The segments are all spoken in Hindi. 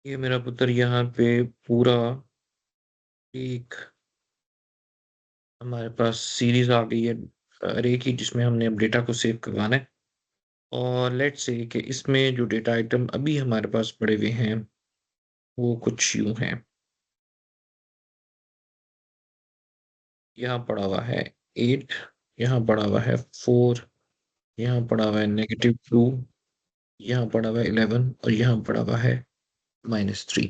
ये मेरा पुत्र यहाँ पे पूरा एक हमारे पास सीरीज़ आ गई है अरे की, जिसमें हमने अब डेटा को सेव करवाना है। और लेट्स से कि इसमें जो डेटा आइटम अभी हमारे पास पड़े हुए हैं, वो कुछ यूँ हैं। यहाँ पड़ा हुआ है 8, यहाँ पड़ा हुआ है 4, यहाँ पड़ा हुआ है -2, यहाँ पड़ा हुआ है 11 और यहाँ पड़ा हुआ है -3।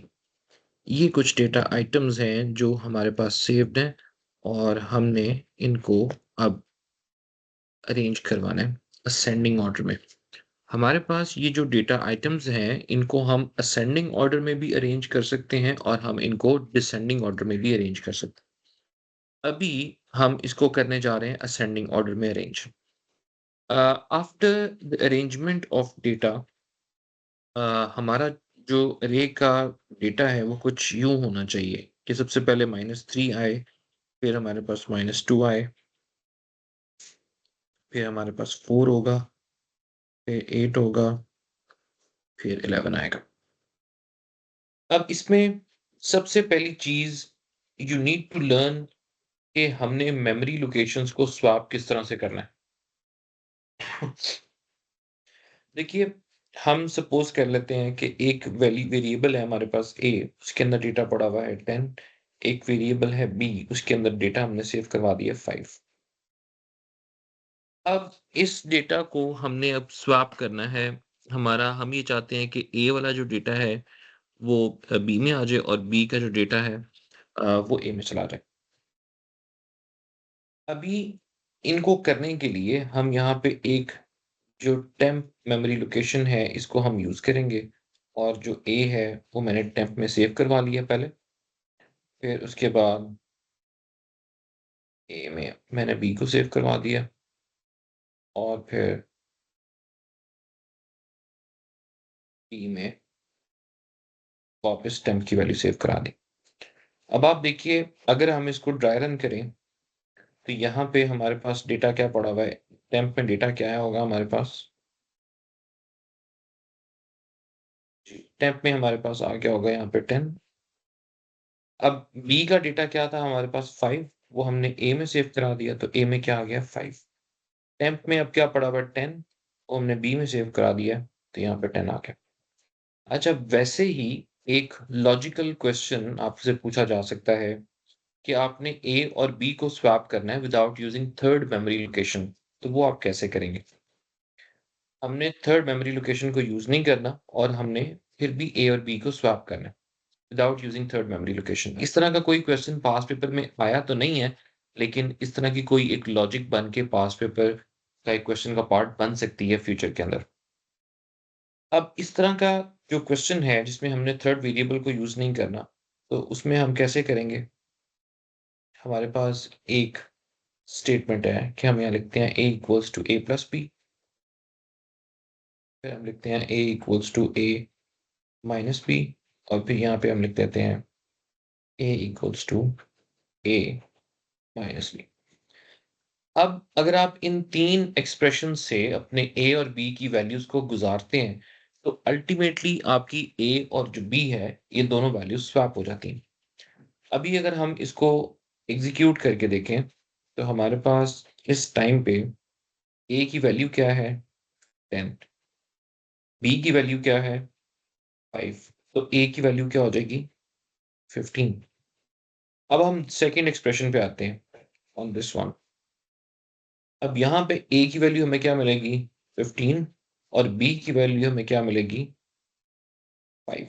ये कुछ डेटा आइटम्स हैं जो हमारे पास सेव्ड हैं और हमने इनको अब अरेंज करवाना है असेंडिंग ऑर्डर में। हमारे पास ये जो डेटा आइटम्स हैं, इनको हम असेंडिंग ऑर्डर में भी अरेंज कर सकते हैं और हम इनको डिसेंडिंग ऑर्डर में भी अरेंज कर सकते हैं। अभी हम इसको करने जा रहे हैं असेंडिंग ऑर्डर में arrange. After the arrangement of data, हमारा जो अरे का डेटा है वो कुछ यूँ होना चाहिए कि सबसे पहले -3 आए, फिर हमारे पास -2 आए, फिर हमारे पास 4 होगा, फिर 8 होगा, फिर 11 आएगा। अब इसमें सबसे पहली चीज़ यू नीड टू लर्न कि हमने मेमोरी लोकेशंस को स्वैप किस तरह से करना है। देखिए, हम सपोज़ कर लेते हैं कि एक वेरिएबल है हमारे पास a, उसके अंदर डेटा पड़ा हुआ है 10, एक वेरिएबल है b, उसके अंदर डेटा हमने सेव करवा दिया 5। अब इस डेटा को हमने अब स्वैप करना है। हम ये चाहते हैं कि a वाला जो डेटा है वो b में आ जाए और b का जो डेटा है वो a में चला जाए। अभी इनको करने के लिए हम यहाँ पे एक जो टेम्प मेमोरी लोकेशन है, इसको हम यूज़ करेंगे और जो ए है वो मैंने टेम्प में सेव करवा लिया पहले। फिर उसके बाद ए में मैंने बी को सेव करवा दिया और फिर बी में वापस टेम्प की वैल्यू सेव करा दी। अब आप देखिए, अगर हम इसको ड्राई रन करें तो यहाँ पे हमारे पास डेटा क्या पड़ा हुआ है? टेम्प में डेटा क्या आया होगा हमारे पास? जी, टेम्प में हमारे पास आ गया होगा यहाँ पे 10। अब बी का डेटा क्या था हमारे पास 5, वो हमने ए में सेव करा दिया तो ए में क्या आ गया 5। टेम्प में अब क्या पड़ा हुआ है 10, वो हमने बी में सेव करा दिया तो यहाँ पे 10 आ गया। अच्छा, वैसे ही एक लॉजिकल क्वेश्चन आपसे पूछा जा सकता है कि आपने ए और बी को स्वैप करना है without using third memory location, तो वो आप कैसे करेंगे? हमने थर्ड मेमोरी लोकेशन को यूज नहीं करना और हमने फिर भी ए और बी को स्वैप करना है without using third memory location. इस तरह का कोई क्वेश्चन पास्ट पेपर में आया तो नहीं है, लेकिन इस तरह की कोई एक लॉजिक बन के पास्ट पेपर का एक क्वेश्चन का पार्ट बन सकती है फ्यूचर के अंदर। अब इस तरह का जो क्वेश्चन है जिसमें हमने थर्ड वेरिएबल को यूज नहीं करना, तो उसमें हम कैसे करेंगे? हमारे पास एक स्टेटमेंट है कि हम यहाँ लिखते हैं a equals to a plus B, फिर हम लिखते हैं a equals to a minus B और फिर यहाँ पे हम लिख देते हैं a equals to a minus B. अब अगर आप इन 3 एक्सप्रेशन से अपने a और b की वैल्यूज़ को गुज़ारते हैं, तो अल्टीमेटली आपकी a और जो b है, ये दोनों वैल्यूज़ स्वैप हो जाती हैं। अभी अगर हम इसको एग्ज़ीक्यूट करके देखें, तो हमारे पास इस टाइम पे a की वैल्यू क्या है? 10, b की वैल्यू क्या है? 5, तो a की वैल्यू क्या हो जाएगी? 15। अब हम सेकंड एक्सप्रेशन पे आते हैं, ऑन दिस वन। अब यहाँ पे a की वैल्यू हमें क्या मिलेगी? 15 और b की वैल्यू हमें क्या मिलेगी? 5।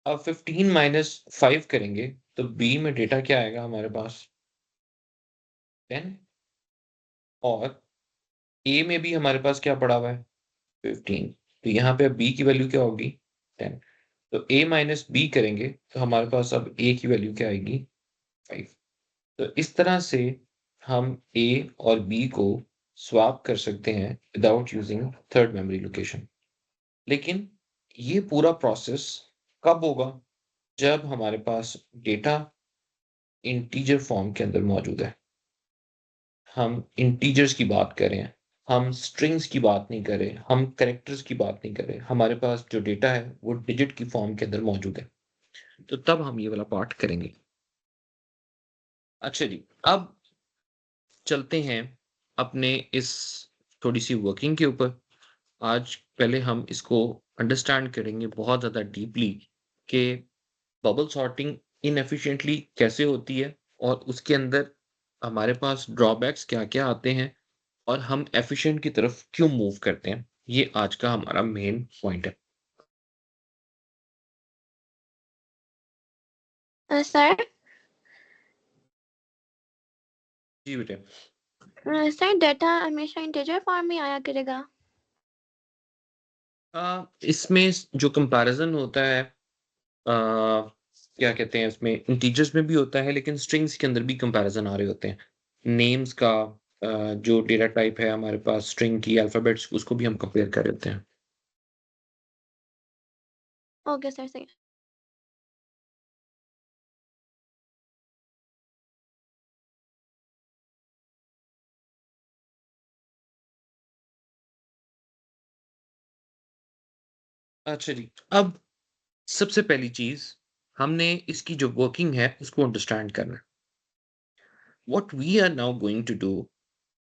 अब 15 माइनस 5 करेंगे तो b में डेटा क्या आएगा हमारे पास? 10 और a में भी हमारे पास क्या पड़ा हुआ है? 15। तो यहाँ पे अब b की वैल्यू क्या होगी? 10। तो a माइनस b करेंगे तो हमारे पास अब a की वैल्यू क्या आएगी? 5। तो इस तरह से हम a और b को स्वैप कर सकते हैं without using third memory location. लेकिन ये पूरा प्रोसेस कब होगा? जब हमारे पास डेटा इंटीजर फॉर्म के अंदर मौजूद है। हम इंटीजर्स की बात कर रहे हैं। हम स्ट्रिंग्स की बात नहीं कर रहे, हम कैरेक्टर्स की बात नहीं कर रहे, हमारे पास जो डेटा है वो डिजिट की फॉर्म के अंदर मौजूद है। तो तब हम ये वाला पार्ट करेंगे। अच्छा जी, अब चलते हैं अपने इस थोड़ी-सी वर्किंग के ऊपर। आज पहले हम इसको अंडरस्टैंड करेंगे बहुत ज़्यादा डीपली कि बबल सॉर्टिंग इनएफिशिएंटली कैसे होती है और उसके अंदर हमारे पास ड्रॉबैक्स क्या-क्या आते हैं और हम एफिशिएंट की तरफ क्यों मूव करते हैं। ये आज का हमारा मेन पॉइंट है। सर जी बेटे। सर डेटा हमेशा इंटीजर फॉर्म में आया करेगा। इसमें जो कंपैरिज़न होता है क्या कहते हैं इसमें इंटीजर्स में भी होता है लेकिन स्ट्रिंग्स के अंदर भी कंपैरिज़न आ रहे होते हैं। नेम्स का जो डेटा टाइप है हमारे पास स्ट्रिंग की अल्फ़ाबेट्स उसको भी हम कंपेयर कर रहे होते हैं। ओके सर सही। अच्छा जी, अब सबसे पहली चीज़ हमने इसकी जो वर्किंग है उसको अंडरस्टैंड करना है। What we are now going to do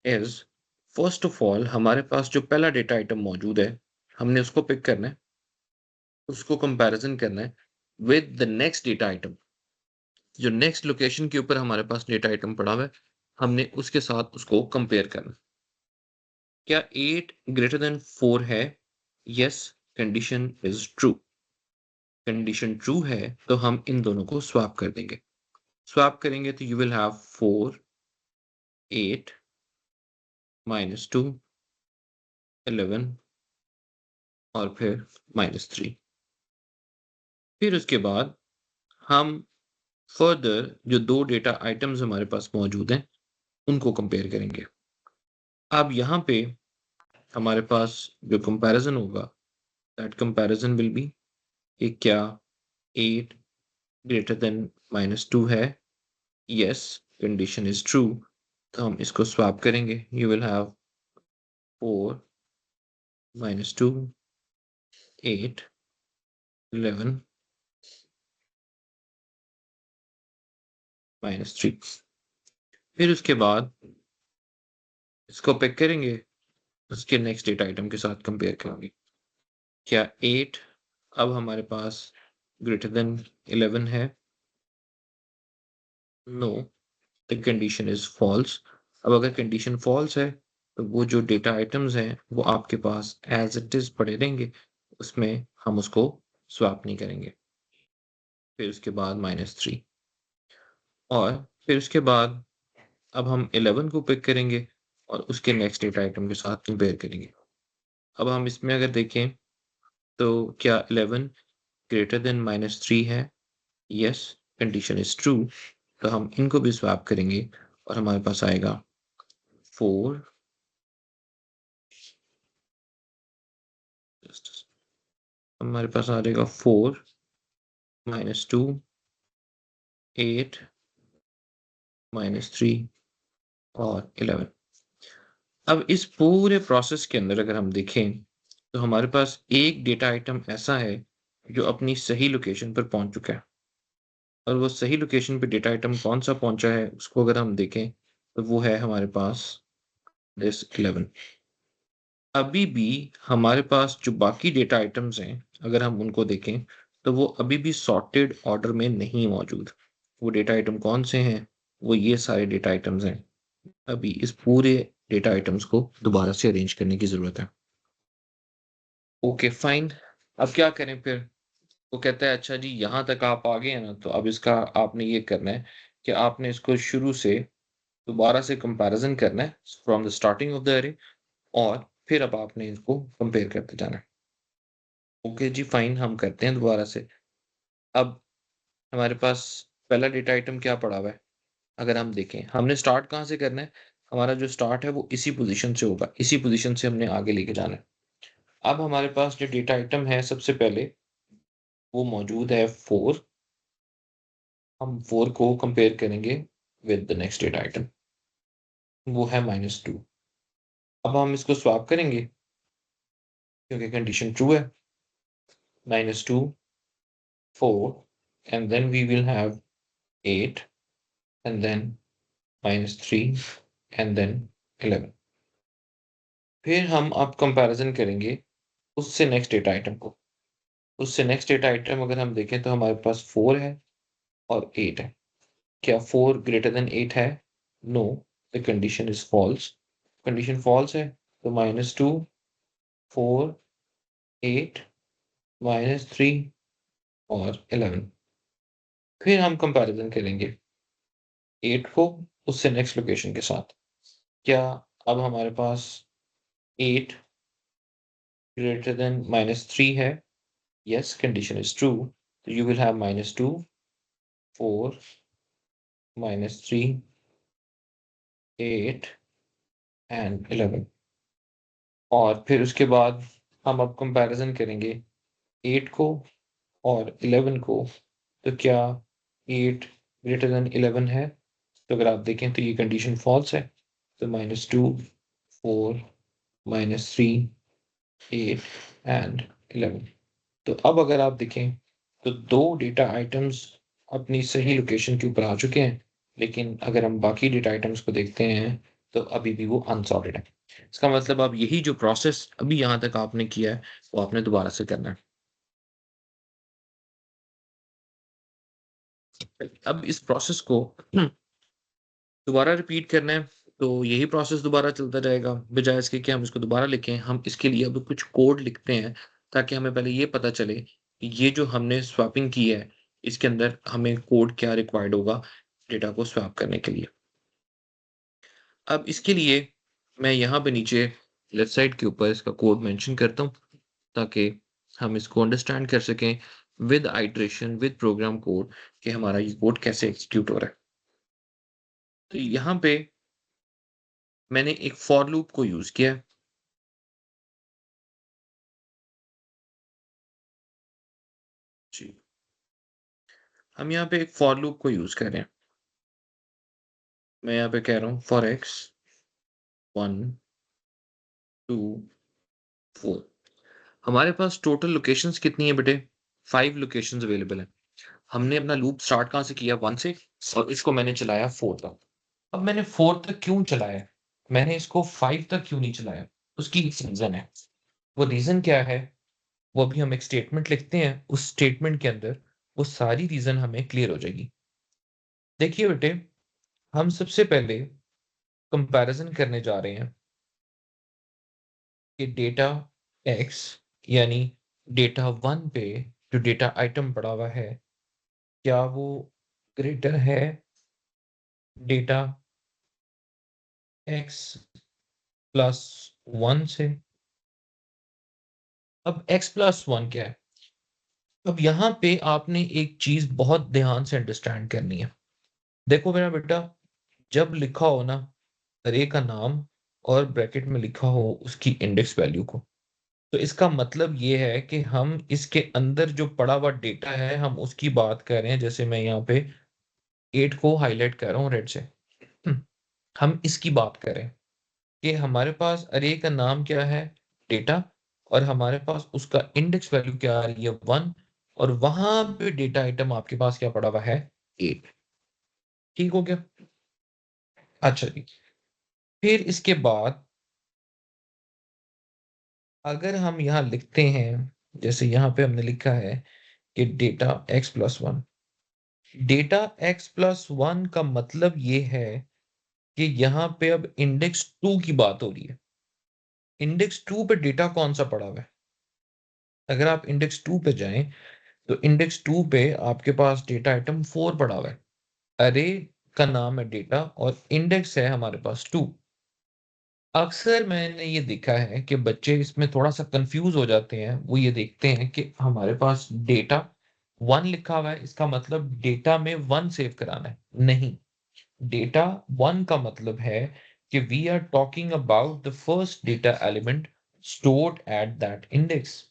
is first of all हमारे पास जो पहला डेटा आइटम मौजूद है, हमने उसको पिक करना है, उसको कंपैरिज़न करना है with the next data item. जो नेक्स्ट लोकेशन के ऊपर हमारे पास डेटा आइटम पड़ा हुआ है, हमने उसके साथ उसको कंपेयर करना है। क्या 8 ग्रेटर देन 4 है? Yes, condition is true. Condition true है तो हम इन दोनों को स्वैप कर देंगे। स्वैप करेंगे तो यू विल हैव 4, 8 -2, 11 और फिर -3। फिर उसके बाद हम फर्दर जो 2 डेटा आइटम्स हमारे पास मौजूद हैं, उनको कंपेयर करेंगे। अब यहाँ पे हमारे पास जो कंपैरिज़न होगा, दैट कंपैरिज़न विल बी कि क्या 8 ग्रेटर देन -2 है? Yes, condition is true. तो हम इसको स्वैप करेंगे। You will have 4 -2, 8, 11 -3। फिर उसके बाद इसको पिक करेंगे, उसके नेक्स्ट डेटा आइटम के साथ कंपेयर करेंगे। क्या 8 अब हमारे पास ग्रेटर देन 11 है? No, the condition is false. अब अगर कंडीशन फॉल्स है, तो वो जो डेटा आइटम्स हैं, वो आपके पास एज़ इट इज़ पड़े रहेंगे, उसमें हम उसको स्वैप नहीं करेंगे। फिर उसके बाद -3 और फिर उसके बाद अब हम 11 को पिक करेंगे और उसके नेक्स्ट डेटा आइटम के साथ कंपेयर करेंगे। अब हम इसमें अगर देखें, तो क्या 11 ग्रेटर देन -3 है? Yes, condition is true. तो हम इनको भी स्वैप करेंगे और हमारे पास आएगा 4 हमारे पास आ जाएगा 4 -2, 8 -3 और 11। अब इस पूरे प्रोसेस के अंदर अगर हम देखें, तो हमारे पास एक डेटा आइटम ऐसा है जो अपनी सही लोकेशन पर पहुंच चुका है और वो सही लोकेशन पे डेटा आइटम कौन सा पहुंचा है उसको अगर हम देखें, तो वो है हमारे पास दिस 11। अभी भी हमारे पास जो बाकी डेटा आइटम्स हैं, अगर हम उनको देखें, तो वो अभी भी सॉर्टेड ऑर्डर में नहीं मौजूद। वो डेटा आइटम कौन से हैं? वो ये सारे डेटा आइटम्स हैं। अभी इस पूरे डेटा आइटम्स को दोबारा से अरेंज करने की ज़रूरत है। Okay, fine. अब क्या करें फिर? वो कहता है अच्छा जी यहाँ तक आप आ गए हैं ना, तो अब इसका आपने ये करना है कि आपने इसको शुरू से दोबारा से कंपैरिज़न करना है from the starting of the अरे और फिर अब आपने इसको कंपेयर करते जाना है। ओके जी, फाइन, हम करते हैं दोबारा से। अब हमारे पास पहला डेटा आइटम क्या पड़ा हुआ है? अगर हम देखें, हमने स्टार्ट कहाँ से करना है? हमारा जो स्टार्ट है वो इसी पोज़ीशन से होगा, इसी पोज़ीशन से हमने आगे लेके जाना है। अब हमारे पास जो डेटा आइटम है सबसे पहले वो मौजूद है 4। हम 4 को कंपेयर करेंगे with the next data item, वो है -2। अब हम इसको स्वैप करेंगे क्योंकि कंडीशन ट्रू है। -2, 4 and then we will have 8 and then -3 and then 11। फिर हम अब कंपैरिजन करेंगे उससे नेक्स्ट डेटा आइटम को। उससे नेक्स्ट डेटा आइटम अगर हम देखें तो हमारे पास 4 है और 8 है। क्या 4 ग्रेटर देन 8 है? No, the condition is false. Condition false है तो -2, 4, 8, -3 और 11। फिर हम कंपैरिजन करेंगे 8 को उससे नेक्स्ट लोकेशन के साथ। क्या अब हमारे पास 8 ग्रेटर देन -3 है? Yes, condition is true. तो यू विल हैव -2, 4, -3, 8 एंड 11। और फिर उसके बाद हम अब कंपैरिजन करेंगे 8 को और 11 को। तो क्या 8 ग्रेटर देन 11 है? तो अगर आप देखें तो ये कंडीशन फॉल्स है। तो -2, 4, -3, 8 एंड 11। तो अब अगर आप देखें तो 2 डेटा आइटम्स अपनी सही लोकेशन के ऊपर आ चुके हैं, लेकिन अगर हम बाकी डेटा आइटम्स को देखते हैं तो अभी भी वो अनसॉर्टेड है। इसका मतलब अब यही जो प्रोसेस अभी यहाँ तक आपने किया है, वो आपने दोबारा से करना है। अब इस प्रोसेस को दोबारा रिपीट करना है, तो यही प्रोसेस दोबारा चलता जाएगा। बजाय इसके कि हम इसको दोबारा लिखें, हम इसके लिए अब कुछ कोड लिखते हैं, ताकि हमें पहले ये पता चले कि ये जो हमने स्वैपिंग की है, इसके अंदर हमें कोड क्या रिक्वायर्ड होगा डेटा को स्वैप करने के लिए। अब इसके लिए मैं यहाँ पे नीचे लेफ्ट साइड के ऊपर इसका कोड मेंशन करता हूँ, ताकि हम इसको अंडरस्टैंड कर सकें with iteration, with program code, कि हमारा ये कोड कैसे एग्जीक्यूट हो रहा है। तो यहाँ पे मैंने एक फॉर लूप को यूज़ किया है। जी, हम यहाँ पे एक फॉर लूप को यूज़ कर रहे हैं। मैं यहाँ पे कह रहा हूँ फॉर x 1, 2, 4। हमारे पास टोटल लोकेशंस कितनी है बेटे? 5 लोकेशंस अवेलेबल हैं। हमने अपना लूप स्टार्ट कहाँ से किया? 1 से, और इसको मैंने चलाया 4 तक। अब मैंने 4 तक क्यों चलाया? मैंने इसको 5 तक क्यों नहीं चलाया? उसकी एक रीज़न है। वो रीज़न क्या है? वो अभी हम एक स्टेटमेंट लिखते हैं, उस स्टेटमेंट के अंदर वो सारी रीज़न हमें क्लियर हो जाएगी। देखिए बेटे, हम सबसे पहले कंपैरिजन करने जा रहे हैं कि डेटा x यानी डेटा 1 पे जो डेटा आइटम पड़ा हुआ है, क्या वो ग्रेटर है डेटा x प्लस 1 से? अब x प्लस 1 क्या है? अब यहाँ पे आपने एक चीज बहुत ध्यान से अंडरस्टैंड करनी है। देखो मेरा बेटा, जब लिखा हो ना अरे का नाम और ब्रैकेट में लिखा हो उसकी इंडेक्स वैल्यू को, तो इसका मतलब ये है कि हम इसके अंदर जो पड़ा हुआ डेटा है हम उसकी बात कर रहे हैं। जैसे मैं यहाँ पे 8 को हाईलाइट कर रहा हूँ रेड से। हम्म, हम इसकी बात करें कि हमारे पास अरे का नाम क्या है? डेटा। और हमारे पास उसका इंडेक्स वैल्यू क्या आ रही है? 1। और वहां पे डेटा आइटम आपके पास क्या पड़ा हुआ है? 8। ठीक हो गया? अच्छा जी। फिर इसके बाद अगर हम यहाँ लिखते हैं, जैसे यहाँ पे हमने लिखा है कि data x plus 1। Data x plus 1 का मतलब ये है कि यहाँ पे अब इंडेक्स 2 की बात हो रही है। इंडेक्स 2 पे डेटा कौन सा पड़ा हुआ है? अगर आप इंडेक्स 2 पे जाएं तो इंडेक्स 2 पे आपके पास डेटा आइटम 4 पड़ा हुआ है। अरे का नाम है डेटा और इंडेक्स है हमारे पास 2। अक्सर मैंने ये देखा है कि बच्चे इसमें थोड़ा-सा कन्फ्यूज़ हो जाते हैं। वो ये देखते हैं कि हमारे पास डेटा 1 लिखा हुआ है, इसका मतलब डेटा में 1 सेव कराना है। नहीं, डेटा 1 का मतलब है कि we are talking about the first data element stored at that index.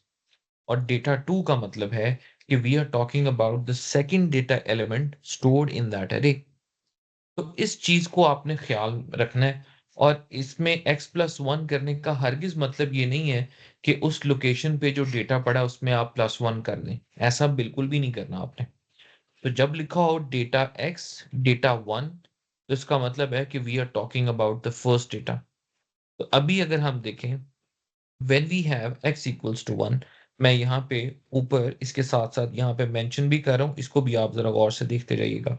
और डेटा 2 का मतलब है कि we are talking about the second data element stored in that array. तो इस चीज को आपने ख्याल रखना है। और इसमें x+1 करने का हरगिज मतलब ये नहीं है कि उस लोकेशन पे जो डेटा पड़ा है उसमें आप +1 कर दें, ऐसा बिल्कुल भी नहीं करना आपने। तो जब लिखा हो डेटा x डेटा 1, तो इसका मतलब है कि we are talking about the first data. तो अभी अगर हम देखें when we have x equals to 1, मैं यहाँ पे ऊपर इसके साथ साथ यहाँ पे मेंशन भी कर रहा हूँ, इसको भी आप जरा गौर से देखते जाइएगा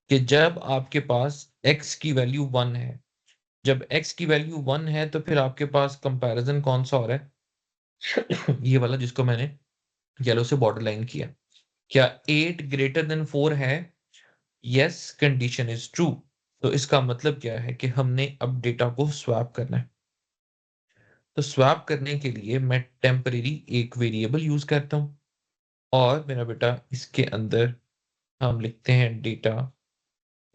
कि जब आपके पास x की वैल्यू 1 है, जब x की वैल्यू 1 है तो फिर आपके पास कंपैरिजन कौन सा हो रहा है ये वाला जिसको मैंने येलो से बॉर्डर लाइन किया। क्या 8 ग्रेटर देन 4 है? Yes, condition is true. तो इसका मतलब क्या है कि हमने अब डेटा को स्वैप करना है। तो स्वैप करने के लिए मैं टेम्परेरी एक वेरिएबल यूज करता हूं और मेरा बेटा इसके अंदर हम लिखते हैं डेटा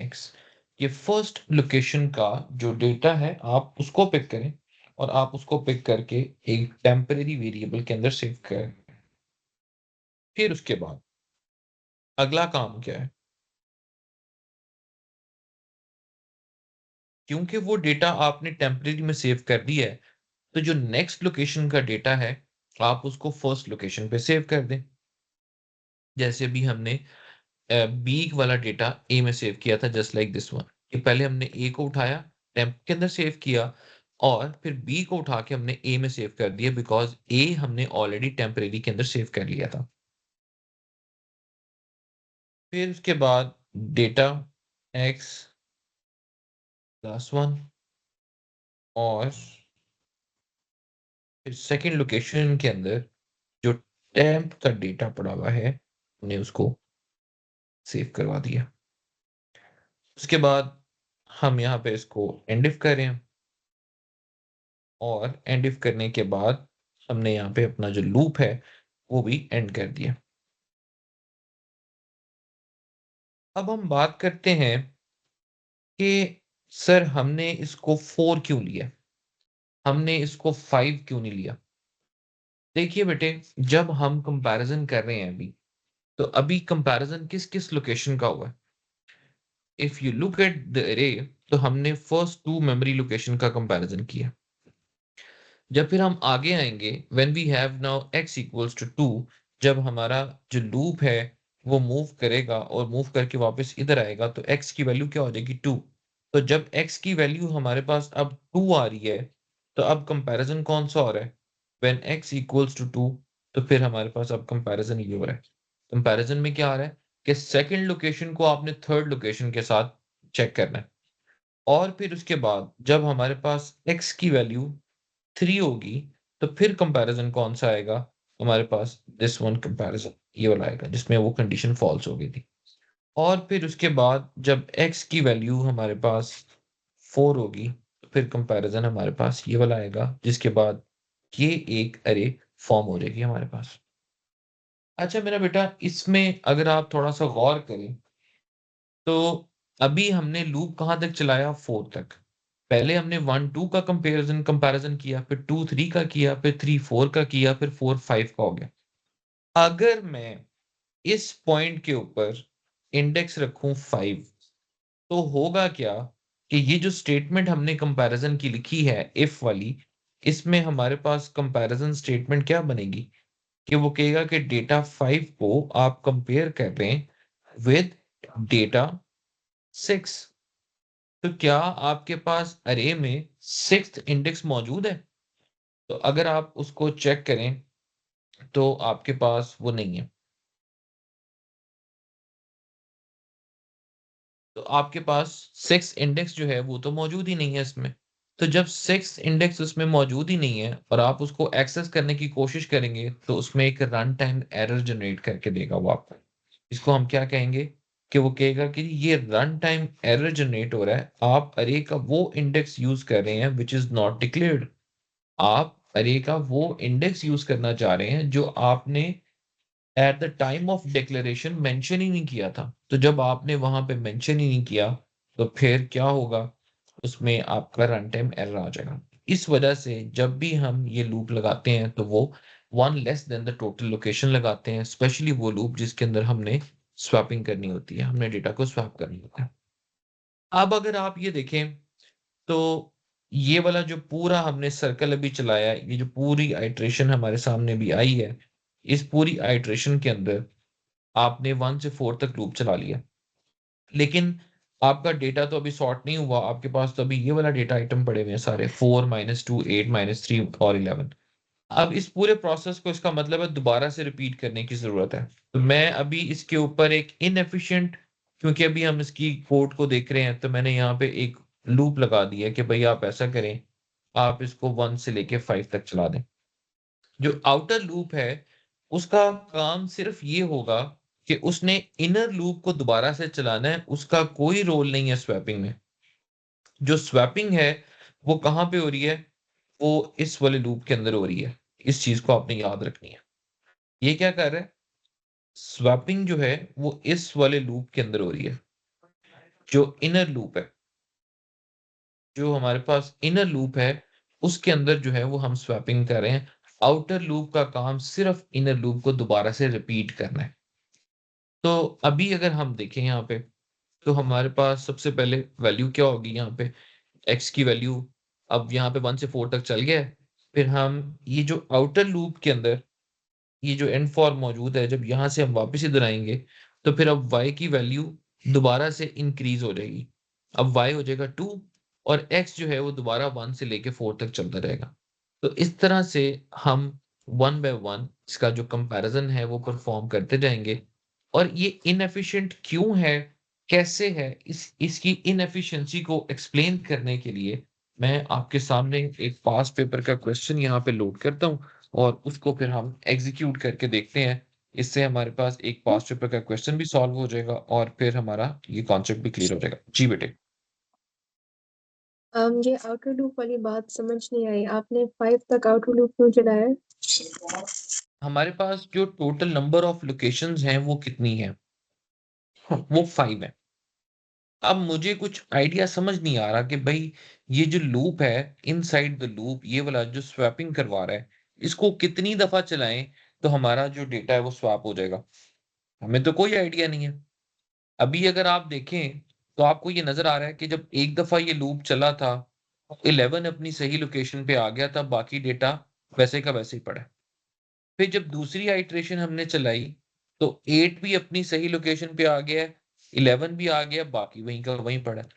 एक्स। ये फर्स्ट लोकेशन का जो डेटा है आप उसको पिक करें और आप उसको पिक करके एक टेम्परेरी वेरिएबल के अंदर सेव करें। फिर उसके बाद अगला काम क्या है, क्योंकि वो डेटा आपने टेम्परेरी में सेव कर दिया है, तो जो नेक्स्ट लोकेशन का डेटा है आप उसको फर्स्ट लोकेशन पे सेव कर दें। जैसे भी हमने बी वाला डेटा ए में सेव किया था, जस्ट लाइक दिस वन, कि पहले हमने ए को उठाया, टेम्प के अंदर सेव किया, और फिर बी को उठा के हमने ए में सेव कर दिया, बिकॉज ए हमने ऑलरेडी टेम्परेरी के अंदर सेव कर लिया था। फिर उसके बाद डेटा एक्स +1, और फिर सेकेंड लोकेशन के अंदर जो टेम्प का डेटा पड़ा हुआ है हमने उसको सेव करवा दिया। उसके बाद हम यहाँ पे इसको एंड इफ कर रहे हैं, और एंड इफ करने के बाद हमने यहाँ पे अपना जो लूप है वो भी एंड कर दिया। अब हम बात करते हैं कि सर हमने इसको 4 क्यों लिया, हमने इसको 5 क्यों नहीं लिया। देखिए बेटे, जब हम कंपैरिजन कर रहे हैं अभी, तो अभी कंपैरिजन किस किस लोकेशन का हुआ है। If you look at the array, तो हमने फर्स्ट 2 मेमोरी लोकेशन का कंपैरिजन किया। जब फिर हम आगे आएंगे, when we have now x equals to 2, जब हमारा जो लूप है वो मूव करेगा और मूव करके वापस इधर आएगा, तो x की वैल्यू क्या हो जाएगी 2। तो जब x की वैल्यू हमारे पास अब 2 आ रही है, तो अब कंपैरिजन कौन सा हो रहा है, व्हेन x इक्वल्स टू 2, तो फिर हमारे पास अब कंपैरिजन ये हो रहा है। कंपैरिजन में क्या आ रहा है कि सेकंड लोकेशन को आपने थर्ड लोकेशन के साथ चेक करना है, और फिर उसके बाद जब हमारे पास x की वैल्यू 3 होगी, तो फिर कंपैरिजन कौन सा आएगा हमारे पास, दिस वन कंपैरिजन, ये वाला आएगा जिसमें वो कंडीशन फॉल्स हो गई थी। और फिर उसके बाद जब x की वैल्यू हमारे पास 4 होगी, तो फिर कंपैरिजन हमारे पास ये वाला आएगा, जिसके बाद ये एक अरे फॉर्म हो जाएगी हमारे पास। अच्छा मेरा बेटा, इसमें अगर आप थोड़ा सा गौर करें, तो अभी हमने लूप कहाँ तक चलाया, 4 तक। पहले हमने 1 2 का कंपैरिजन किया, फिर 2 3 का किया, फिर 3 4 का किया, फिर 4 5 का हो गया। अगर मैं इस पॉइंट के ऊपर इंडेक्स रखूं 5, तो होगा क्या कि ये जो स्टेटमेंट हमने कंपैरिजन की लिखी है इफ वाली, इसमें हमारे पास कंपैरिजन स्टेटमेंट क्या बनेगी कि वो कहेगा कि डेटा 5 को आप कंपेयर कर रहे हैं विद डेटा 6। तो क्या आपके पास अरे में 6th इंडेक्स मौजूद है? तो अगर आप उसको चेक करें तो आपके पास वो नहीं है। तो आपके पास 6 इंडेक्स जो है वो तो मौजूद ही नहीं है इसमें। तो जब 6 इंडेक्स उसमें मौजूद ही नहीं है और आप उसको एक्सेस करने की कोशिश करेंगे, तो उसमें एक रन टाइम एरर जनरेट करके देगा वो आपको। इसको हम क्या कहेंगे कि वो कहेगा कि ये रन टाइम एरर जनरेट हो रहा है, आप अरे का वो इंडेक्स यूज कर रहे हैं विच इज नॉट डिक्लेयर्ड। आप अरे का वो इंडेक्स यूज करना चाह रहे हैं जो आपने at the time of declaration mention ही नहीं किया था। तो जब आपने वहां पे मेंशन ही नहीं किया, तो फिर क्या होगा, उसमें आपका रन टाइम एरर आ जाएगा। इस वजह से जब भी हम ये लूप लगाते हैं तो वो one less than the total location लगाते हैं, स्पेशली वो लूप जिसके अंदर हमने स्वैपिंग करनी होती है, हमने डेटा को स्वैप करना होता है। अब अगर आप ये देखें, तो ये वाला जो पूरा हमने सर्कल अभी चलाया है, ये जो पूरी आइट्रेशन हमारे सामने भी आई है, इस पूरी आइट्रेशन के अंदर आपने 1 से 4 तक लूप चला लिया, लेकिन आपका डेटा तो अभी सॉर्ट नहीं हुआ। आपके पास तो अभी ये वाला डेटा आइटम पड़े हुए हैं सारे, 4 -2 8 -3 और 11। अब इस पूरे प्रोसेस को, इसका मतलब है दोबारा से रिपीट करने की जरूरत है। तो मैं अभी इसके ऊपर एक इनएफिशिएंट, क्योंकि अभी हम इसकी कोड को देख रहे हैं, तो मैंने यहाँ पे एक लूप लगा दिया है कि भाई आप ऐसा करें, आप इसको 1 से लेके 5 तक चला दें। जो आउटर लूप है उसका काम सिर्फ ये होगा कि उसने इनर लूप को दोबारा से चलाना है, उसका कोई रोल नहीं है स्वैपिंग में। जो स्वैपिंग है वो कहाँ पे हो रही है, वो इस वाले लूप के अंदर हो रही है। इस चीज को आपने याद रखनी है। ये क्या कर रहा है, स्वैपिंग जो है वो इस वाले लूप के अंदर हो रही है, जो इनर लूप है। जो हमारे पास इनर लूप है उसके अंदर जो है वो हम स्वैपिंग कर रहे हैं। आउटर लूप का काम सिर्फ इनर लूप को दोबारा से रिपीट करना है। तो अभी अगर हम देखें यहाँ पे, तो हमारे पास सबसे पहले वैल्यू क्या होगी यहाँ पे, एक्स की वैल्यू अब यहाँ पे 1 से 4 तक चल गया है। फिर हम ये जो आउटर लूप के अंदर ये जो एंड फॉर मौजूद है, जब यहाँ से हम वापस इधर आएंगे, तो फिर अब y की वैल्यू दोबारा से इंक्रीज हो जाएगी। अब y हो जाएगा 2, और x जो है वो दोबारा 1 से लेके 4 तक चलता रहेगा। तो इस तरह से हम 1 बाय 1 इसका जो कंपैरिजन है वो परफॉर्म करते जाएंगे। और ये इनएफिशिएंट क्यों है, कैसे है, इसकी इनएफिशिएंसी को एक्सप्लेन करने के लिए मैं आपके सामने एक पास्ट पेपर का क्वेश्चन यहाँ पे लोड करता हूँ, और उसको फिर हम एग्जीक्यूट करके देखते हैं। इससे हमारे पास एक पास्ट पेपर का क्वेश्चन भी सॉल्व हो जाएगा, और फिर हमारा ये कॉन्सेप्ट भी क्लियर हो जाएगा। जी बेटे। मुझे आउटर लूप वाली बात समझ नहीं आई, आपने 5 तक आउटर लूप क्यों चलाया है? हमारे पास जो टोटल नंबर ऑफ लोकेशंस हैं वो कितनी है, वो 5 है। अब मुझे कुछ आइडिया समझ नहीं आ रहा कि भाई ये जो लूप है, इनसाइड द लूप ये वाला जो स्वैपिंग करवा रहा है, इसको कितनी दफा चलाएं तो हमारा जो डेटा है वो स्वैप हो जाएगा। हमें तो कोई आइडिया नहीं है। अभी अगर आप देखें तो आपको ये नजर आ रहा है कि जब एक दफा ये लूप चला था, 11 अपनी सही लोकेशन पे आ गया था, बाकी डेटा वैसे का वैसे ही पड़ा है। फिर जब दूसरी आइट्रेशन हमने चलाई, तो 8 भी अपनी सही लोकेशन पे आ गया है, 11 भी आ गया, बाकी वहीं का वहीं पड़ा है।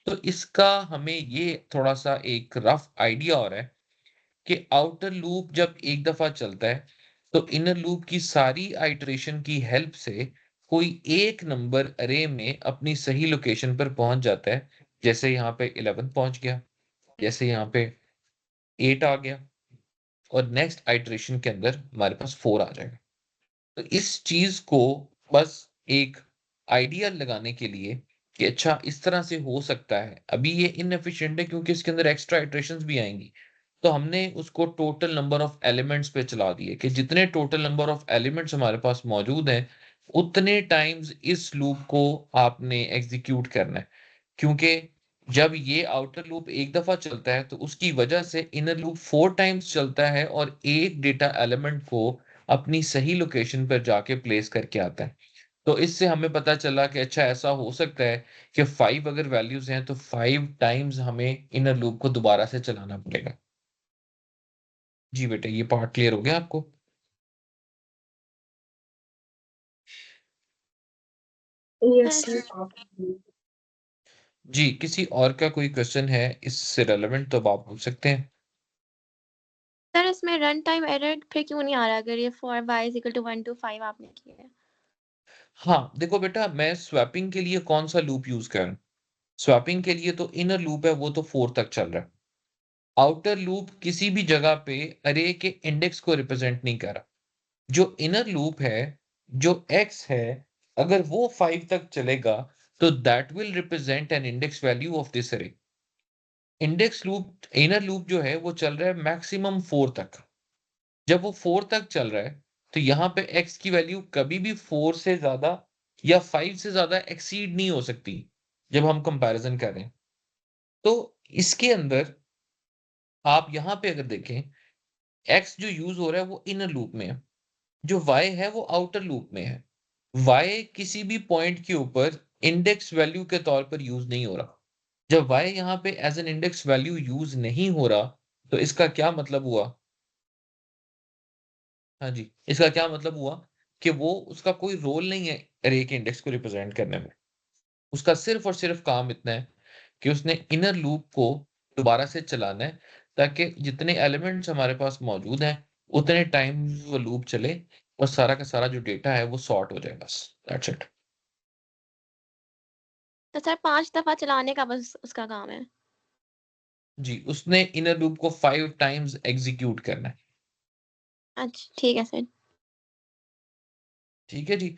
तो इसका हमें ये थोड़ा सा एक रफ आइडिया हो रहा है कि आउटर लूप जब एक दफा चलता है, तो इनर लूप की सारी आइट्रेशन की हेल्प से कोई एक नंबर अरे में अपनी सही लोकेशन पर पहुंच जाता है। जैसे यहाँ पे 11 पहुंच गया, जैसे यहाँ पे 8 आ गया, और नेक्स्ट आइट्रेशन के अंदर हमारे पास 4 आ जाएगा। तो इस चीज को बस एक आइडिया लगाने के लिए कि अच्छा इस तरह से हो सकता है। अभी ये इनएफिशिएंट है क्योंकि इसके अंदर एक्स्ट्रा इटरेशंस भी आएंगी, तो हमने उसको टोटल नंबर ऑफ एलिमेंट्स पे चला दिए कि जितने टोटल नंबर ऑफ एलिमेंट्स हमारे पास मौजूद हैं उतने टाइम्स इस लूप को आपने एग्जीक्यूट करना है। क्योंकि जब ये आउटर लूप एक दफा चलता है तो उसकी वजह से इनर लूप 4 टाइम्स चलता है, और एक डेटा एलिमेंट को अपनी सही लोकेशन पर जाके प्लेस करके आता है। तो इससे हमें पता चला कि अच्छा ऐसा हो सकता है कि 5 अगर वैल्यूज हैं तो 5 टाइम्स हमें इनर लूप को दोबारा से चलाना पड़ेगा। जी बेटे, ये पार्ट क्लियर हो गया आपको? Yes Yes. सर। जी, किसी और का कोई क्वेश्चन है इससे रेलेवेंट तो आप पूछ सकते हैं। सर इसमें रन टाइम एरर फिर क्यों नहीं आ रहा अगर ये for y is equal to 1 to 5 आपने किया है? हाँ देखो बेटा, मैं स्वैपिंग के लिए कौन सा लूप यूज कर रहा हूँ। स्वैपिंग के लिए तो इनर लूप है, वो तो 4 तक चल रहा है। आउटर लूप किसी भी जगह पे अरे के इंडेक्स को रिप्रेजेंट नहीं कर रहा। जो इनर लूप है, जो x है, अगर वो 5 तक चलेगा तो that will represent N index value of this अरे। इंडेक्स लूप, इनर लूप जो है वो चल रहा है मैक्सिमम 4 तक। जब वो 4 तक चल रहा है तो यहाँ पे x की वैल्यू कभी भी 4 से ज्यादा या 5 से ज्यादा एक्सीड नहीं हो सकती जब हम कंपैरिजन कर रहे हैं। तो इसके अंदर आप यहाँ पे अगर देखें, x जो यूज हो रहा है वो इनर लूप में है, जो y है वो आउटर लूप में है। y किसी भी पॉइंट के ऊपर इंडेक्स वैल्यू के तौर पर यूज नहीं हो रहा। जब y यहाँ पे as an index value use नहीं हो रहा तो इसका क्या मतलब हुआ? हाँ जी, इसका क्या मतलब हुआ कि वो उसका कोई रोल नहीं है अरे के इंडेक्स को रिप्रेजेंट करने में। उसका सिर्फ और सिर्फ काम इतना है कि उसने इनर लूप को दोबारा से चलाना है ताकि जितने एलिमेंट्स हमारे पास मौजूद हैं उतने टाइम वो लूप चले और सारा का सारा जो डेटा है वो सॉर्ट हो जाए, बस दैट्स इट। तो सर 5 दफा चलाने का बस उसका काम है। जी, उसने इनर लूप को 5 टाइम्स एग्जीक्यूट करना है। अच्छा ठीक है सर। ठीक है जी।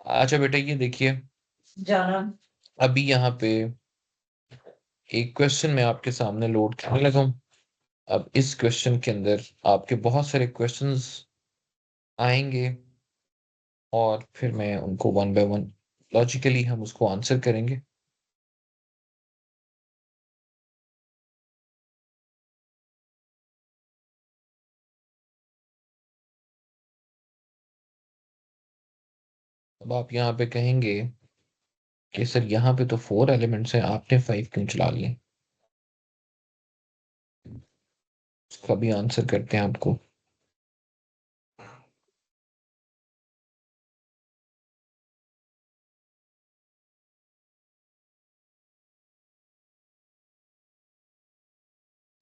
अच्छा बेटा ये देखिए, जाना अभी यहाँ पे एक क्वेश्चन मैं आपके सामने लोड करने लगा हूँ। अब इस क्वेश्चन के अंदर आपके बहुत सारे क्वेश्चंस आएंगे और फिर मैं उनको वन बाय वन लॉजिकली हम उसको आंसर करेंगे। अब आप यहाँ पे कहेंगे कि सर यहाँ पे तो 4 एलिमेंट्स हैं, आपने 5 क्यों चला लिए? उसका भी आंसर करते हैं आपको।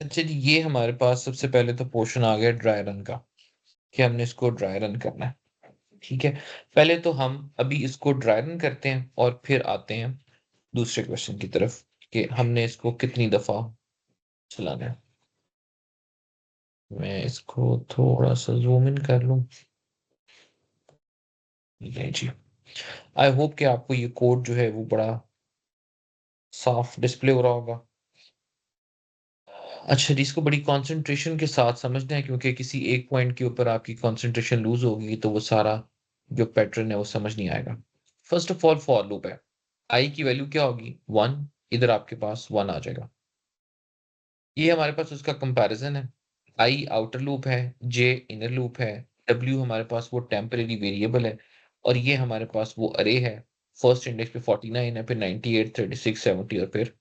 अच्छा जी, ये हमारे पास सबसे पहले तो पोर्शन आ गया ड्राई रन का कि हमने इसको ड्राई रन करना है। ठीक है, पहले तो हम अभी इसको ड्राई रन करते हैं और फिर आते हैं दूसरे क्वेश्चन की तरफ कि हमने इसको कितनी दफा चलाना है। मैं इसको थोड़ा सा जूम इन कर लूं। ये जी, आई होप कि आपको ये कोड जो है वो बड़ा साफ डिस्प्ले हो रहा होगा। अच्छा जी, इसको बड़ी कंसंट्रेशन के साथ समझना है क्योंकि किसी एक पॉइंट के ऊपर आपकी कंसंट्रेशन लूज होगी तो वो सारा जो पैटर्न है वो समझ नहीं आएगा। First of all for loop है, आई की वैल्यू क्या होगी 1, इधर आपके पास 1 आ जाएगा। ये हमारे पास उसका कंपैरिजन है। आई आउटर लूप है, जे इनर लूप है, डब्ल्यू हमारे पास वो टेम्परेरी वेरिएबल है और ये हमारे पास वो अरे है। फर्स्ट इंडेक्स पे 49 है, फिर 98, 36, 70 और फिर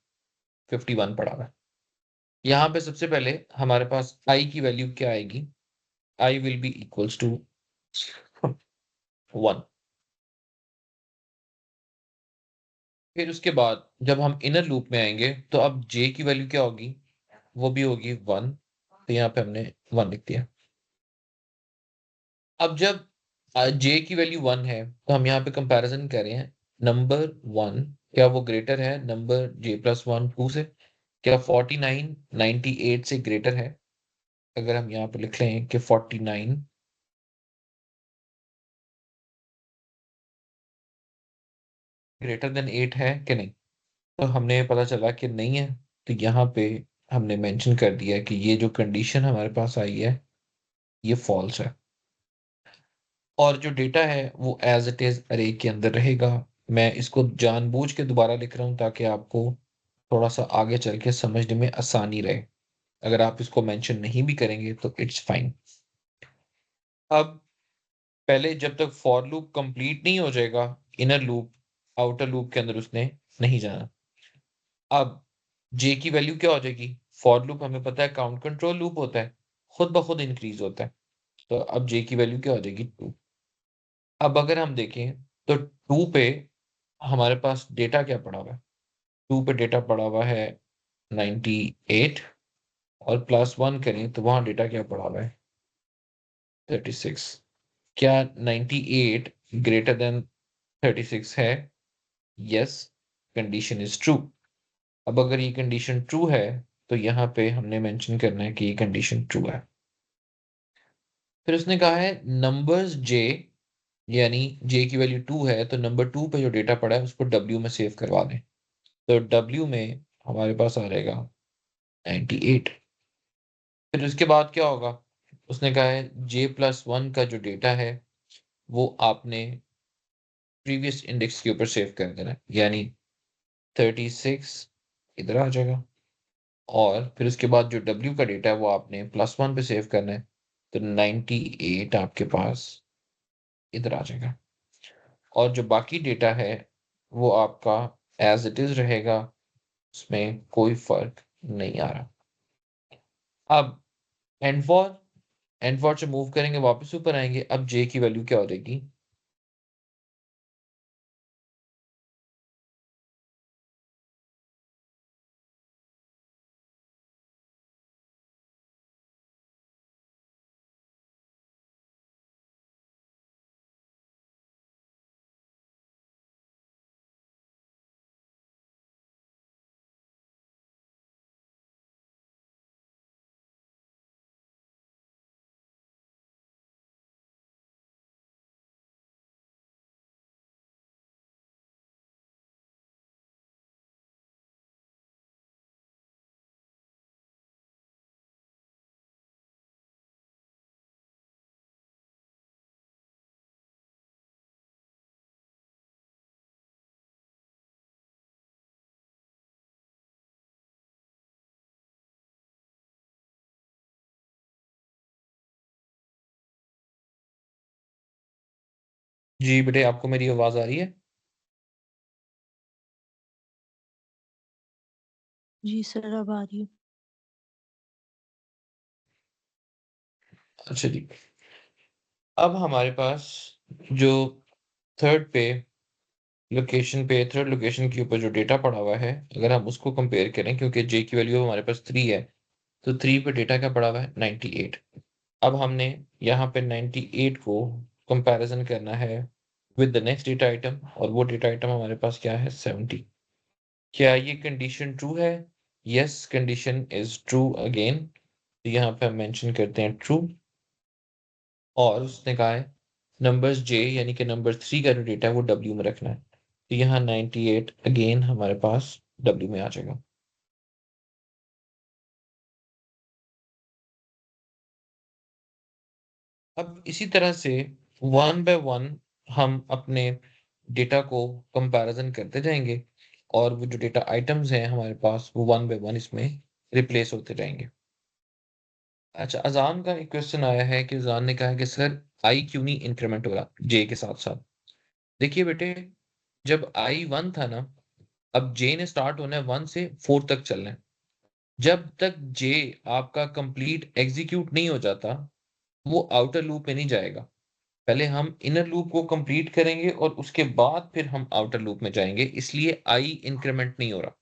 51 पड़ा हुआ है। यहाँ पे सबसे पहले हमारे पास आई की वैल्यू क्या आएगी? I will be equals to 1। फिर उसके बाद जब हम इनर लूप में आएंगे तो अब जे की वैल्यू क्या होगी? वो भी होगी 1। तो यहाँ पे हमने 1 लिख दिया। अब जब जे की वैल्यू 1 है तो हम यहाँ पे कंपैरिजन कर रहे हैं नंबर 1 क्या वो ग्रेटर है नंबर जे प्लस 1 2 से? क्या 49 98 से ग्रेटर है? अगर हम यहाँ पे लिख लें कि 49 ग्रेटर देन 8 है कि नहीं, तो हमने पता चला कि नहीं है। तो यहाँ पे हमने मेंशन कर दिया कि ये जो कंडीशन हमारे पास आई है ये फॉल्स है और जो डेटा है वो एज इट इज अरे के अंदर रहेगा। मैं इसको जानबूझ के दोबारा लिख रहा हूँ ताकि आपको थोड़ा सा आगे चल के समझने में आसानी रहे। अगर आप इसको मेंशन नहीं भी करेंगे तो इट्स फाइन। अब पहले जब तक फॉर लूप कंप्लीट नहीं हो जाएगा इनर लूप आउटर लूप के अंदर उसने नहीं जाना। अब जे की वैल्यू क्या हो जाएगी? फॉर लूप हमें पता है काउंट कंट्रोल लूप होता है, खुद ब खुद इंक्रीज होता है। तो अब जे की वैल्यू क्या हो जाएगी 2। अब अगर हम देखें तो 2 पे हमारे पास डेटा क्या पड़ा हुआ है? 2 पे डेटा पड़ा हुआ है 98 और प्लस 1 करें तो वहां डेटा क्या पड़ा हुआ है 36। क्या 98 ग्रेटर देन 36 है? Yes, condition is true. अब अगर ये कंडीशन ट्रू है तो यहाँ पे हमने मेंशन करना है कि ये कंडीशन ट्रू है। फिर उसने कहा है नंबर्स जे, यानी जे की वैल्यू 2 है तो नंबर 2 पे जो डेटा पड़ा है उसको डब्ल्यू में सेव करवा दें। तो डब्ल्यू में हमारे पास आ रहेगा 98। फिर उसके बाद क्या होगा? उसने कहा है जे प्लस 1 का जो डेटा है वो आपने प्रीवियस इंडेक्स के ऊपर सेव कर देना है, यानी 36 इधर आ जाएगा और फिर उसके बाद जो W का डेटा है वो आपने +1 पे सेव करना है, तो 98 आपके पास इधर आ जाएगा। और जो बाकी डेटा है वो आपका एज इट इज रहेगा, उसमें कोई फर्क नहीं आ रहा। अब एंड फॉर से मूव करेंगे, वापस ऊपर आएंगे। अब J की वैल्यू क्या हो जाएगी? जी बेटे, आपको मेरी आवाज आ रही है? जी सर, अब आ रही है। अच्छा जी। अब हमारे पास जो थर्ड लोकेशन के ऊपर जो डेटा पड़ा हुआ है, अगर हम उसको कंपेयर करें, क्योंकि J की वैल्यू हमारे पास 3 है, तो 3 पे डेटा क्या पड़ा हुआ है? 98। अब हमने यहाँ पे 98 को कंपैरिजन करना है with the next data item, और वो डेटा आइटम हमारे पास क्या है? 70। क्या ये कंडीशन ट्रू है? Yes, condition is true again. तो यहाँ पे हम मेंशन करते हैं ट्रू। और उसने कहा है नंबर्स J यानी कि नंबर 3 का जो डेटा है वो W में रखना है, तो यहाँ 98 अगेन हमारे पास W में आ जाएगा। अब इसी तरह से 1 बाय 1 हम अपने डेटा को कंपैरिजन करते जाएंगे, और वो जो डेटा आइटम्स हैं हमारे पास वो 1 बाय 1 इसमें रिप्लेस होते जाएंगे। अच्छा, अजान का एक क्वेश्चन आया है कि अजान ने कहा है कि सर आई क्यों नहीं इंक्रीमेंट हो रहा J के साथ साथ? देखिए बेटे, जब I 1 था ना, अब J ने स्टार्ट होना है 1 से 4 तक चलना है। जब तक J आपका कंप्लीट एग्जीक्यूट नहीं हो जाता, वो आउटर लूप में नहीं जाएगा। पहले हम इनर लूप को कंप्लीट करेंगे और उसके बाद फिर हम आउटर लूप में जाएंगे, इसलिए आई इंक्रीमेंट नहीं हो रहा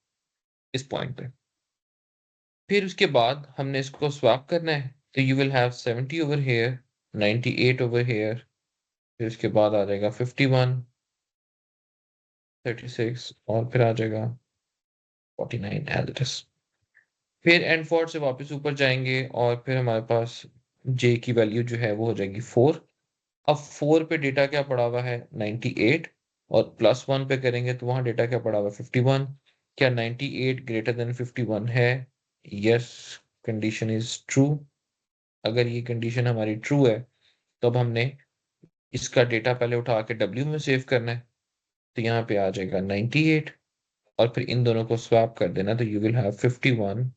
इस पॉइंट पे। फिर उसके बाद हमने इसको स्वैप करना है, तो you will have 70 over here, 98 over here, फिर उसके बाद आ जाएगा 51, 36, और फिर आ जाएगा 49 एज इट इज। फिर एंड फोर से वापस ऊपर जाएंगे, और फिर हमारे पास J की वैल्यू जो है वो हो जाएगी 4। अब 4 पे डेटा क्या पड़ा हुआ है? 98, और +1 पे करेंगे तो वहां डेटा क्या पड़ा हुआ है? 51। क्या 98 ग्रेटर देन 51 है? Yes, condition is true. अगर ये कंडीशन हमारी ट्रू है, तो अब हमने इसका डेटा पहले उठा के W में सेव करना है, तो यहाँ पे आ जाएगा 98, और फिर इन दोनों को स्वैप कर देना, तो यू विल हैव 51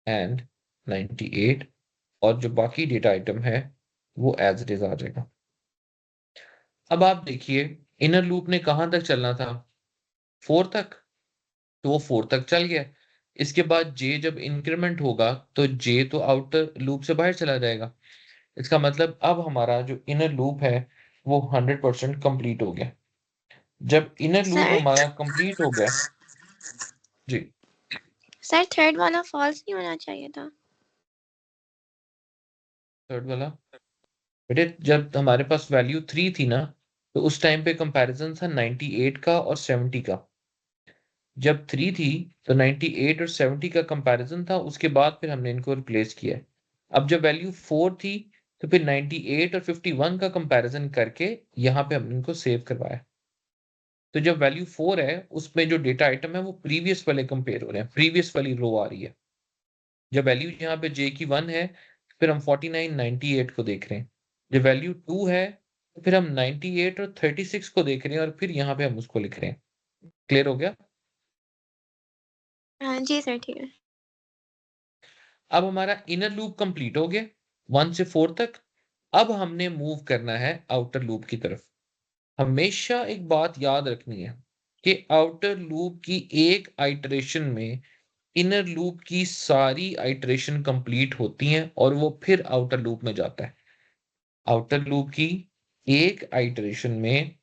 एंड 98, और जो बाकी डेटा आइटम है वो एज इट इज आ जाएगा। अब आप देखिए, इनर लूप ने कहां तक चलना था? 4 तक, तो वो 4 तक चल गया। इसके बाद J जब इंक्रीमेंट होगा तो J तो आउटर लूप से बाहर चला जाएगा। इसका मतलब अब हमारा जो इनर लूप है वो 100% कंप्लीट हो गया। जब इनर लूप सर हमारा कंप्लीट हो गया, जी, सर थर्ड वाला फॉल्स नहीं होना चाहिए था। थर्ड वाला बेटे, जब हमारे पास वैल्यू 3 थी ना, तो उस टाइम पे कंपैरिजन था 98 का और 70 का। जब 3 थी तो 98 और 70 का कंपैरिजन था, उसके बाद फिर हमने इनको रिप्लेस किया है। अब जब वैल्यू 4 थी, तो फिर 98 और 51 का कंपैरिजन करके यहाँ पे हमने इनको सेव करवाया। तो जब वैल्यू 4 है, उसमें जो डेटा आइटम है वो प्रीवियस वाले कंपेयर हो रहे हैं, प्रीवियस वाली रो आ रही है। जब वैल्यू यहाँ पे J की 1 है, फिर हम 49 98 को देख रहे हैं। जब वैल्यू 2 है, तो फिर हम 98 और 36 को देख रहे हैं, और फिर यहाँ पे हम उसको लिख रहे हैं। क्लियर हो गया? हाँ जी सर, ठीक है। अब हमारा इनर लूप कंप्लीट हो गया 1 से 4 तक। अब हमने मूव करना है आउटर लूप की तरफ। हमेशा एक बात याद रखनी है कि आउटर लूप की एक आइटरेशन में इनर लूप की सारी आइटरेशन कंप्लीट होती हैं और वो फिर आउटर लूप में जाता है। आउटर लूप की एक आइटरेशन में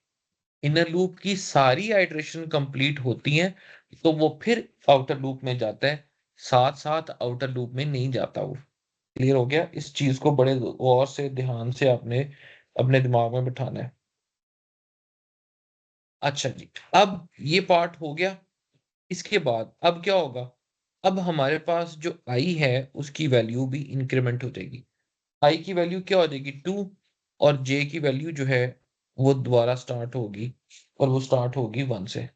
इनर लूप की सारी आइटरेशन कंप्लीट होती हैं तो वो फिर आउटर लूप में जाता है, साथ साथ आउटर लूप में नहीं जाता वो। क्लियर हो गया? इस चीज को बड़े गौर से ध्यान से आपने अपने दिमाग में बिठाना है। अच्छा जी, अब ये पार्ट हो गया। इसके बाद अब क्या होगा? अब हमारे पास जो आई है उसकी वैल्यू भी इंक्रीमेंट हो जाएगी। आई की वैल्यू क्या हो जाएगी? 2। और जे की वैल्यू जो है वो दोबारा स्टार्ट होगी और वो स्टार्ट होगी 1 से।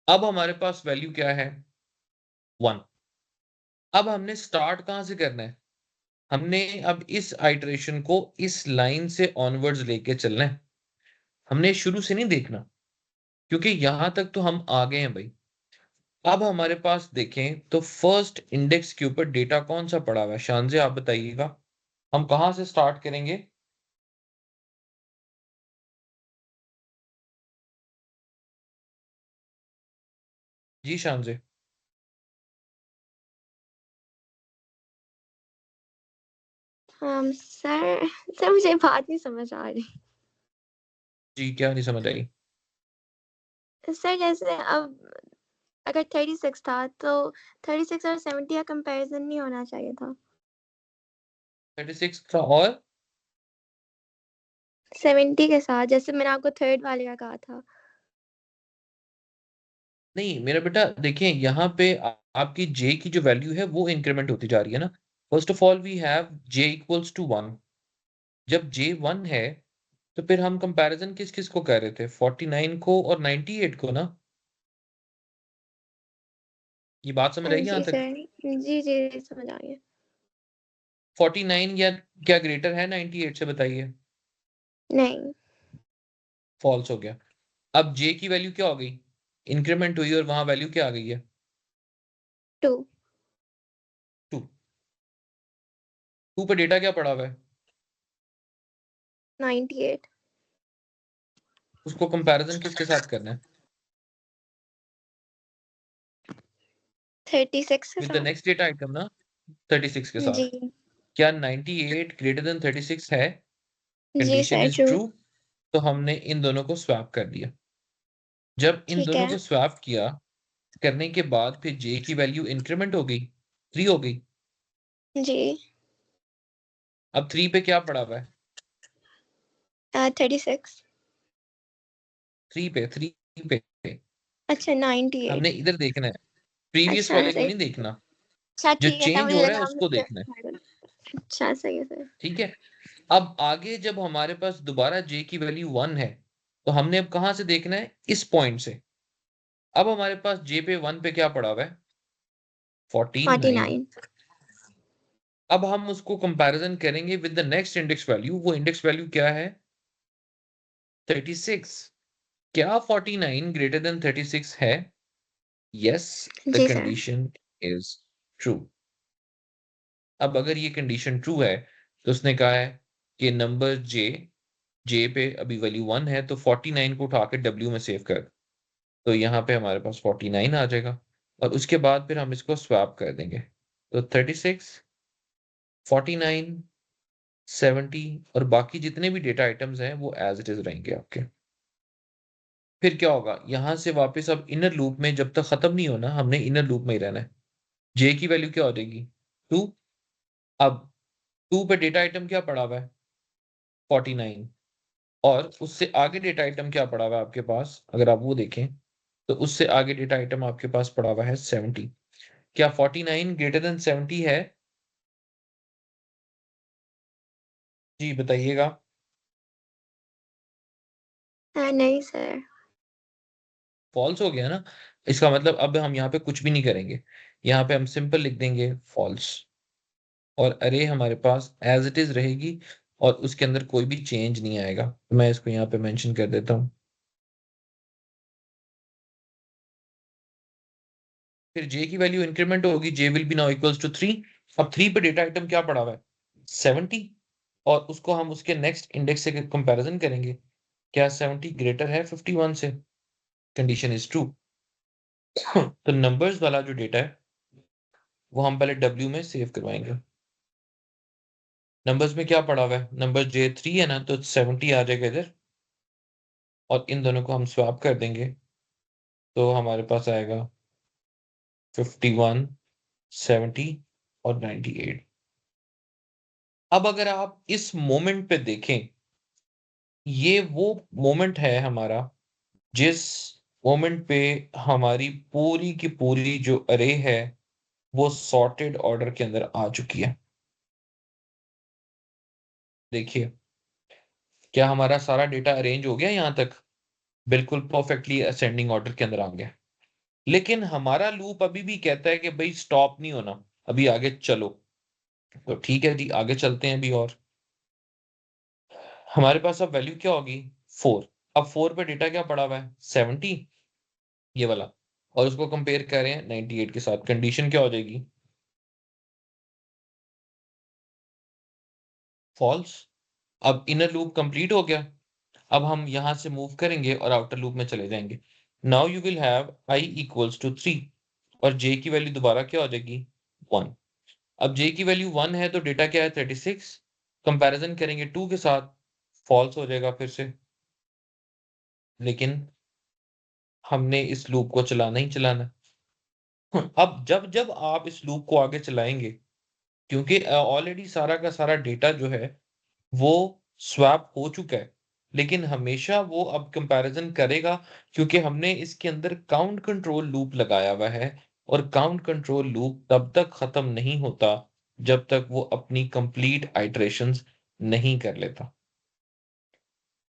अब हमारे पास वैल्यू क्या है? 1। अब हमने स्टार्ट कहां से करना है? हमने अब इस आइटरेशन को इस लाइन से ऑनवर्ड्स लेके चलना है। हमने शुरू से नहीं देखना, क्योंकि यहां तक तो हम आ गए हैं भाई। अब हमारे पास देखें तो फर्स्ट इंडेक्स के ऊपर डेटा कौन सा पड़ा हुआ है? शानजे आप बताइएगा, हम कहां से स्टार्ट करेंगे? जी शानजे। सर सर मुझे बात नहीं समझ आ रही। जी क्या नहीं समझ आई? सर जैसे अब अगर 36 था तो 36 और 70 का कंपैरिजन नहीं होना चाहिए था। 36 था और 70 के साथ, जैसे मैंने आपको थर्ड वाले का कहा था। नहीं मेरा बेटा, देखिए यहाँ पे आपकी जे की जो वैल्यू है वो इंक्रीमेंट होती जा रही है ना। First of all we have J equals to 1। जब जे 1 है तो फिर हम कंपैरिजन किस किस को कर रहे थे? 49 को और 98 को ना। ये बात समझ आई यहाँ जी तक? सर, जी जी समझ आ गया। 49 या क्या ग्रेटर है 98 से? बताइए। नहीं। फॉल्स हो गया। अब जे की वैल्यू क्या हो गई? इंक्रीमेंट हुई और वहां वैल्यू क्या आ गई है? 2। 2। 2 पे डेटा क्या पड़ा हुआ है? 98। उसको कंपैरिजन किसके साथ करना है? 36 के विद द साथ। नेक्स्ट डेटा आइटम ना, 36 के साथ। जी क्या 98 ग्रेटर देन 36 है? जी condition sir, is true. True. तो हमने इन दोनों को स्वैप कर दिया। जब इन ठीक दोनों है। को स्वैप किया करने के बाद फिर जे की वैल्यू इंक्रीमेंट हो गई, 3 हो गई। जी। अब 3 पे क्या पड़ा हुआ है? 36। 3 पे अच्छा 98। हमने इधर देखना है, प्रीवियस अच्छा वाले को सही। नहीं देखना। अच्छा जो ठीक है सर, चेंज मुझे हो रहा है लगा उसको आपने। देखना है। अच्छा सही है सर। ठीक है। अब आगे जब हमारे पास दोबारा जे की वैल्यू 1 है तो हमने अब कहां से देखना है? इस पॉइंट से। अब हमारे पास जे पे 1 पे क्या पड़ा हुआ है? 49। 49। अब हम उसको कंपैरिजन करेंगे with the next index value. वो इंडेक्स वैल्यू क्या है? 36। क्या 49 ग्रेटर देन 36 है? यस, द जी सर। Condition is true. अब अगर ये कंडीशन ट्रू है तो उसने कहा है कि नंबर जे पे अभी वैल्यू 1 है तो 49 को उठा के डब्ल्यू में सेव कर। तो यहाँ पे हमारे पास 49 आ जाएगा और उसके बाद फिर हम इसको स्वैप कर देंगे। तो 36, 49, 70 और बाकी जितने भी डेटा आइटम्स हैं वो एज इट इज रहेंगे आपके। फिर क्या होगा? यहां से वापस अब इनर लूप में जब तक खत्म नहीं होना हमने इनर लूप में ही रहना है। जे की वैल्यू क्या हो जाएगी? 2। अब 2 पे डेटा आइटम क्या पड़ा हुआ है? 49। और उससे आगे डेटा आइटम क्या पड़ा हुआ है आपके पास? अगर आप वो देखें तो उससे आगे डेटा आइटम आपके पास पड़ा हुआ है 70। क्या 49 ग्रेटर देन 70 है? जी बताइएगा। नहीं सर। फॉल्स हो गया ना। इसका मतलब अब हम यहाँ पे कुछ भी नहीं करेंगे, यहाँ पे हम सिंपल लिख देंगे फॉल्स और अरे हमारे पास एज इट इज रहेगी और उसके अंदर कोई भी चेंज नहीं आएगा। तो मैं इसको यहाँ पे मेंशन कर देता हूँ। फिर जे की वैल्यू इंक्रीमेंट होगी, J will be now equals to 3। अब 3 पे डेटा आइटम क्या पड़ा हुआ है 70, और उसको हम उसके नेक्स्ट इंडेक्स से कंपैरिजन करेंगे, क्या 70 ग्रेटर है 51 से, कंडीशन इज ट्रू। तो नंबर्स वाला जो डेटा है वो हम पहले W में सेव करवाएंगे। नंबर्स में क्या पड़ा हुआ है, नंबर J3 है ना, तो 70 आ जाएगा इधर, और इन दोनों को हम स्वैप कर देंगे तो हमारे पास आएगा 51, 70 और 98। अब अगर आप इस मोमेंट पे देखें, ये वो मोमेंट है हमारा जिस मोमेंट पे हमारी पूरी की पूरी जो अरे है वो सॉर्टेड ऑर्डर के अंदर आ चुकी है। देखिए, क्या हमारा सारा डेटा अरेंज हो गया यहां तक, बिल्कुल परफेक्टली असेंडिंग ऑर्डर के अंदर आ गया। लेकिन हमारा लूप अभी भी कहता है कि भाई स्टॉप नहीं होना, अभी आगे चलो। तो ठीक है जी, आगे चलते हैं अभी। और हमारे पास अब वैल्यू क्या होगी 4। अब 4 पे डेटा क्या पड़ा हुआ है 70, ये वाला, और उसको कंपेयर कर रहे हैं 98 के साथ, कंडीशन क्या हो जाएगी फॉल्स। अब इनर लूप कंप्लीट हो गया। अब हम यहां से मूव करेंगे और आउटर लूप में चले जाएंगे। Now you will have I equals to 3, और j की वैल्यू दोबारा क्या हो जाएगी 1। अब j की वैल्यू 1 है तो डेटा क्या है 36, कंपैरिजन करेंगे 2 के साथ, फॉल्स हो जाएगा फिर से। लेकिन हमने इस लूप को चलाना ही चलाना। अब जब जब आप इस लूप को आगे चलाएंगे, क्योंकि ऑलरेडी सारा का सारा डेटा जो है वो स्वैप हो चुका है, लेकिन हमेशा वो अब कंपैरिजन करेगा, क्योंकि हमने इसके अंदर काउंट कंट्रोल लूप लगाया हुआ है, और काउंट कंट्रोल लूप तब तक खत्म नहीं होता जब तक वो अपनी कंप्लीट आइटरेशंस नहीं कर लेता।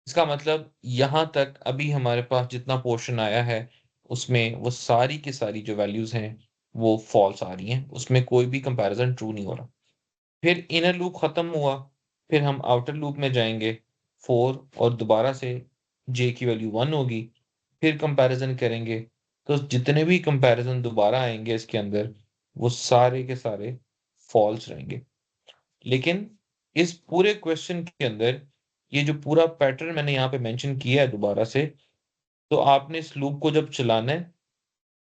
इसका मतलब यहां तक अभी हमारे पास जितना पोर्शन आया है उसमें वो सारी की सारी जो वैल्यूज हैं वो फॉल्स आ रही हैं, उसमें कोई भी कंपैरिजन ट्रू नहीं हो रहा। फिर इनर लूप खत्म हुआ, फिर हम आउटर लूप में जाएंगे 4, और दोबारा से j की वैल्यू 1 होगी, फिर कंपैरिजन करेंगे, तो जितने भी कंपैरिजन दोबारा आएंगे इसके अंदर वो सारे के सारे फॉल्स रहेंगे। लेकिन इस पूरे क्वेश्चन के अंदर ये जो पूरा पैटर्न मैंने यहाँ पे मेंशन किया है दोबारा से, तो आपने इस लूप को जब चलाना है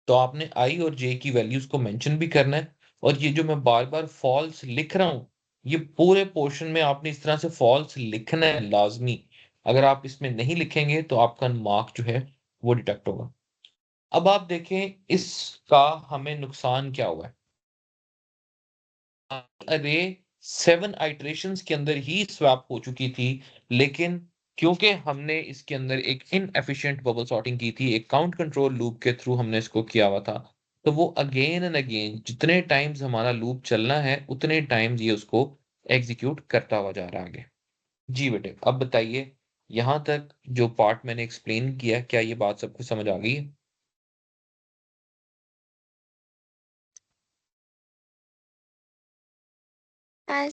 तो आपने I और J की वैल्यूज को मेंशन भी करना है, और ये जो मैं बार बार फॉल्स लिख रहा हूं, ये पूरे पोर्शन में आपने इस तरह से फॉल्स लिखना है लाजमी। अगर आप इसमें नहीं लिखेंगे तो आपका मार्क जो है वो डिडक्ट होगा। अब आप देखें इसका हमें नुकसान क्या हुआ है। अरे 7 आइटरेशंस के अंदर ही स्वैप हो चुकी थी, लेकिन क्योंकि हमने इसके अंदर एक इनएफिशिएंट बबल सॉर्टिंग की थी, एक काउंट कंट्रोल लूप के थ्रू हमने इसको किया हुआ था, तो वो अगेन एंड अगेन जितने टाइम्स हमारा लूप चलना है उतने टाइम्स ये उसको एग्जीक्यूट करता हुआ जा रहा है आगे। जी बेटे, अब बताइए यहां तक जो पार्ट मैंने एक्सप्लेन किया, क्या ये बात सबको समझ आ गई है? As